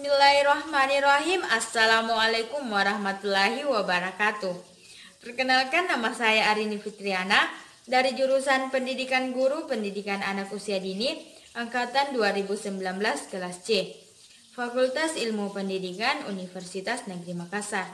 Bismillahirrahmanirrahim. Assalamualaikum warahmatullahi wabarakatuh. Perkenalkan, nama saya Arini Fitriana dari jurusan Pendidikan Guru Pendidikan Anak Usia Dini angkatan 2019 kelas C, Fakultas Ilmu Pendidikan Universitas Negeri Makassar.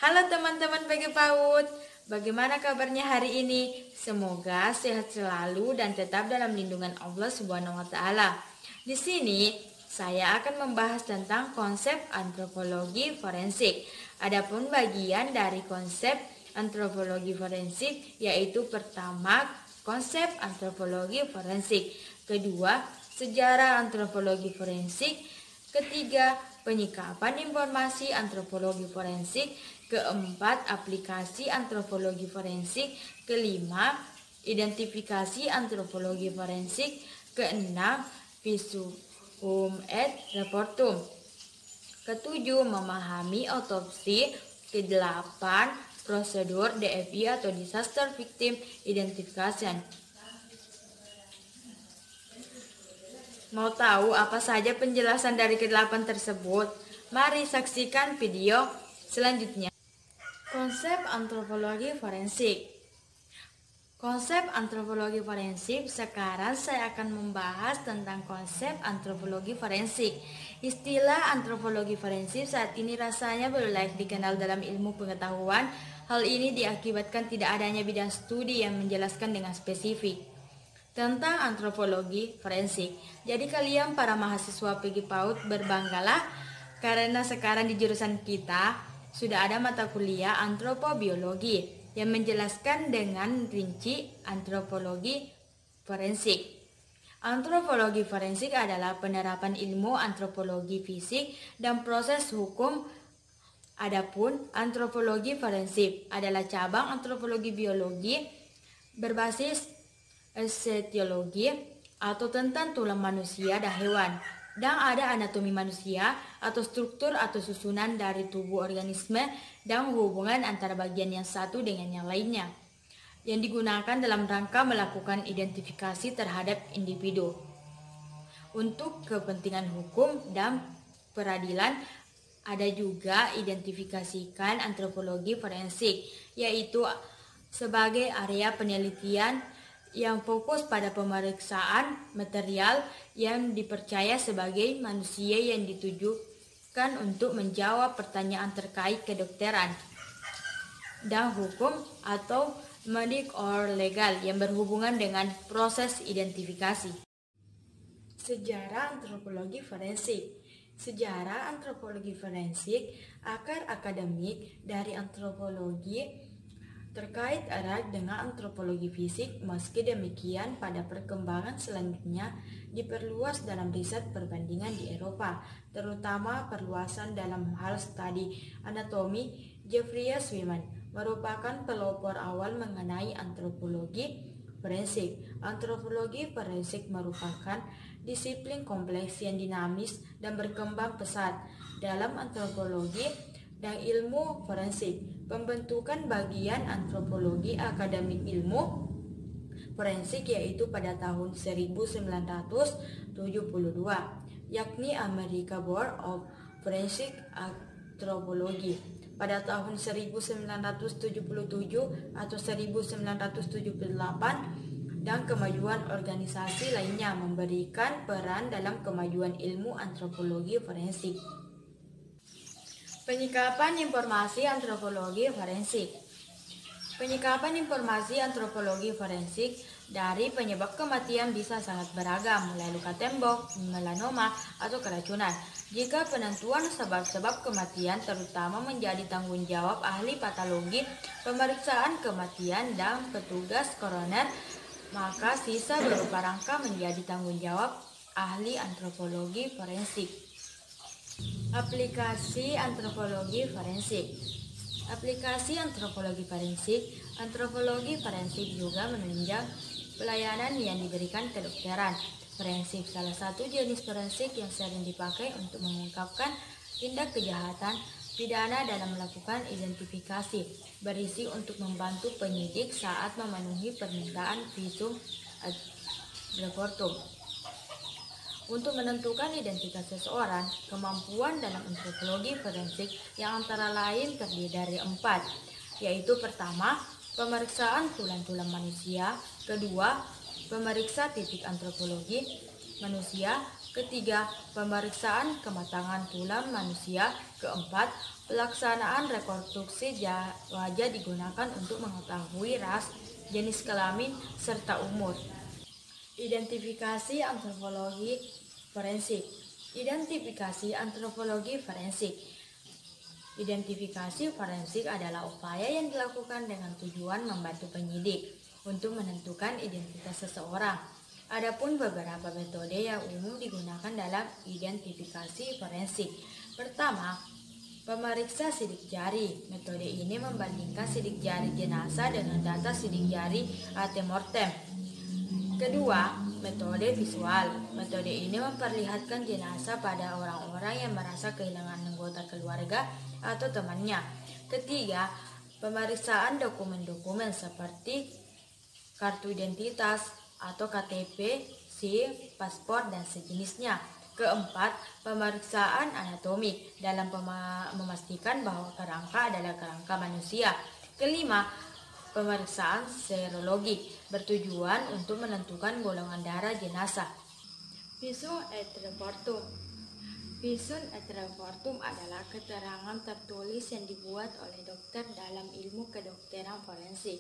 Halo teman-teman PG PAUD, bagaimana kabarnya hari ini? Semoga sehat selalu dan tetap dalam lindungan Allah Subhanahu wa taala. Di sini saya akan membahas tentang konsep antropologi forensik. Adapun bagian dari konsep antropologi forensik yaitu pertama, konsep antropologi forensik, kedua, sejarah antropologi forensik, ketiga, penyikapan informasi antropologi forensik, keempat, aplikasi antropologi forensik, kelima, identifikasi antropologi forensik, keenam, visum et reportum, ketujuh, memahami otopsi, kedelapan, prosedur DVI atau Disaster Victim Identification. Mau tahu apa saja penjelasan dari kedelapan tersebut? Mari saksikan video selanjutnya. Konsep antropologi forensik. Konsep antropologi forensik. Sekarang saya akan membahas tentang konsep antropologi forensik. Istilah antropologi forensik saat ini rasanya belum layak dikenal dalam ilmu pengetahuan. Hal ini diakibatkan tidak adanya bidang studi yang menjelaskan dengan spesifik tentang antropologi forensik. Jadi kalian para mahasiswa PG PAUD berbanggalah karena sekarang di jurusan kita sudah ada mata kuliah antropobiologi yang menjelaskan dengan rinci antropologi forensik. Antropologi forensik adalah penerapan ilmu antropologi fisik dan proses hukum. Adapun antropologi forensik adalah cabang antropologi biologi berbasis etiologi atau tentang tulang manusia dan hewan, dan ada anatomi manusia atau struktur atau susunan dari tubuh organisme dan hubungan antara bagian yang satu dengan yang lainnya, yang digunakan dalam rangka melakukan identifikasi terhadap individu untuk kepentingan hukum dan peradilan. Ada juga identifikasikan antropologi forensik, yaitu sebagai area penelitian yang fokus pada pemeriksaan material yang dipercaya sebagai manusia yang ditujukan untuk menjawab pertanyaan terkait kedokteran dan hukum atau medik or legal yang berhubungan dengan proses identifikasi. Sejarah antropologi forensik. Sejarah antropologi forensik akar akademik dari antropologi terkait erat dengan antropologi fisik. Meski demikian, pada perkembangan selanjutnya diperluas dalam riset perbandingan di Eropa, terutama perluasan dalam hal studi anatomi. Jeffrey Swiman merupakan pelopor awal mengenai antropologi forensik. Antropologi forensik merupakan disiplin kompleks yang dinamis dan berkembang pesat dalam antropologi dan ilmu forensik. Pembentukan bagian antropologi akademik ilmu forensik yaitu pada tahun 1972, yakni American Board of Forensic Anthropology pada tahun 1977 atau 1978, dan kemajuan organisasi lainnya memberikan peran dalam kemajuan ilmu antropologi forensik. Penyikapan informasi antropologi forensik. Penyikapan informasi antropologi forensik dari penyebab kematian bisa sangat beragam, mulai luka tembok, melanoma, atau keracunan. Jika penentuan sebab-sebab kematian terutama menjadi tanggung jawab ahli patologi pemeriksaan kematian dan petugas koroner, maka sisa berupa rangka menjadi tanggung jawab ahli antropologi forensik. Aplikasi antropologi forensik. Aplikasi antropologi forensik. Antropologi forensik juga menunjang pelayanan yang diberikan kedokteran forensik. Salah satu jenis forensik yang sering dipakai untuk mengungkapkan tindak kejahatan pidana dalam melakukan identifikasi, berisi untuk membantu penyidik saat memenuhi permintaan visum et reportum. Untuk menentukan identitas seseorang, kemampuan dalam antropologi forensik yang antara lain terdiri dari 4, yaitu pertama, pemeriksaan tulang-tulang manusia, kedua, pemeriksa titik antropologi manusia, ketiga, pemeriksaan kematangan tulang manusia, keempat, pelaksanaan rekonstruksi wajah digunakan untuk mengetahui ras, jenis kelamin, serta umur. Identifikasi antropologi forensik. Identifikasi antropologi forensik. Identifikasi forensik adalah upaya yang dilakukan dengan tujuan membantu penyidik untuk menentukan identitas seseorang. Adapun beberapa metode yang umum digunakan dalam identifikasi forensik. Pertama, pemeriksa sidik jari. Metode ini membandingkan sidik jari jenazah dengan data sidik jari antemortem. Kedua, metode visual. Metode ini memperlihatkan jenazah pada orang-orang yang merasa kehilangan anggota keluarga atau temannya. Ketiga, pemeriksaan dokumen-dokumen seperti kartu identitas atau KTP, SIM, paspor, dan sejenisnya. Keempat, pemeriksaan anatomik dalam memastikan bahwa kerangka adalah kerangka manusia. Kelima, pemeriksaan serologi bertujuan untuk menentukan golongan darah jenazah. Visum et repertum. Visum et repertum adalah keterangan tertulis yang dibuat oleh dokter dalam ilmu kedokteran forensik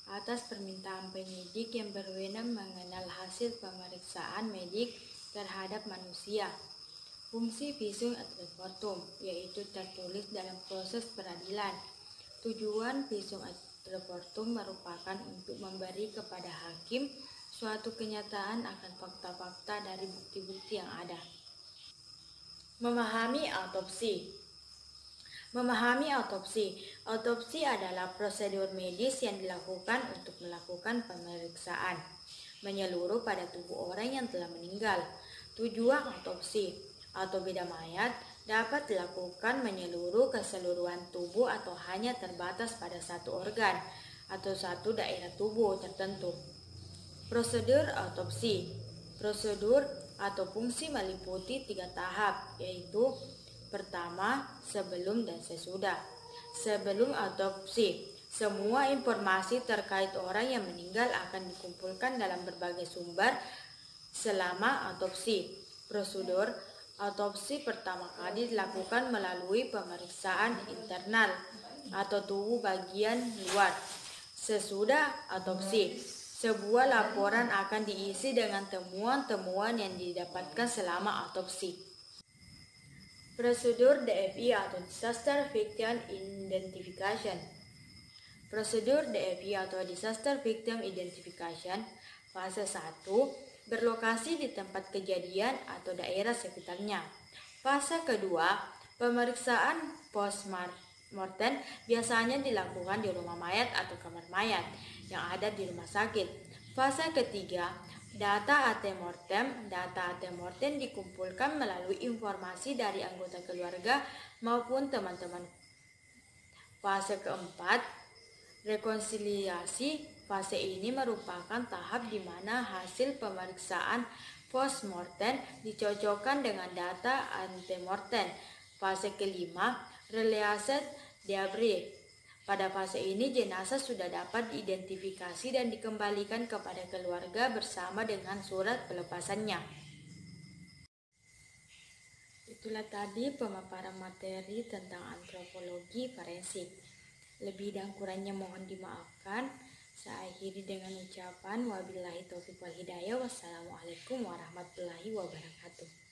atas permintaan penyidik yang berwenang mengenal hasil pemeriksaan medik terhadap manusia. Fungsi visum et repertum yaitu tertulis dalam proses peradilan. Tujuan visum et repertum merupakan untuk memberi kepada hakim suatu kenyataan akan fakta-fakta dari bukti-bukti yang ada. Memahami autopsi. Memahami autopsi. Autopsi adalah prosedur medis yang dilakukan untuk melakukan pemeriksaan menyeluruh pada tubuh orang yang telah meninggal. Tujuan autopsi atau bedah mayat dapat dilakukan menyeluruh keseluruhan tubuh atau hanya terbatas pada satu organ atau satu daerah tubuh tertentu. Prosedur autopsi. Prosedur atau fungsi meliputi 3 tahap, yaitu pertama, sebelum dan sesudah. Sebelum autopsi, semua informasi terkait orang yang meninggal akan dikumpulkan dalam berbagai sumber selama autopsi. Prosedur autopsi pertama kali dilakukan melalui pemeriksaan internal atau tubuh bagian luar. Sesudah autopsi, sebuah laporan akan diisi dengan temuan-temuan yang didapatkan selama autopsi. Prosedur DFI atau Disaster Victim Identification. Prosedur DFI atau Disaster Victim Identification fase 1 berlokasi di tempat kejadian atau daerah sekitarnya. Fase kedua, pemeriksaan post-mortem biasanya dilakukan di rumah mayat atau kamar mayat yang ada di rumah sakit. Fase ketiga, data antemortem. Data antemortem dikumpulkan melalui informasi dari anggota keluarga maupun teman-teman. Fase keempat, rekonsiliasi. Fase ini merupakan tahap di mana hasil pemeriksaan postmortem dicocokkan dengan data antemortem. Fase kelima, release debris. Pada fase ini jenazah sudah dapat diidentifikasi dan dikembalikan kepada keluarga bersama dengan surat pelepasannya. Itulah tadi pemaparan materi tentang antropologi forensik. Lebih dan kurangnya mohon dimaafkan. Saya akhiri dengan ucapan wabillahi taufiq wal hidayah. Wassalamualaikum warahmatullahi wabarakatuh.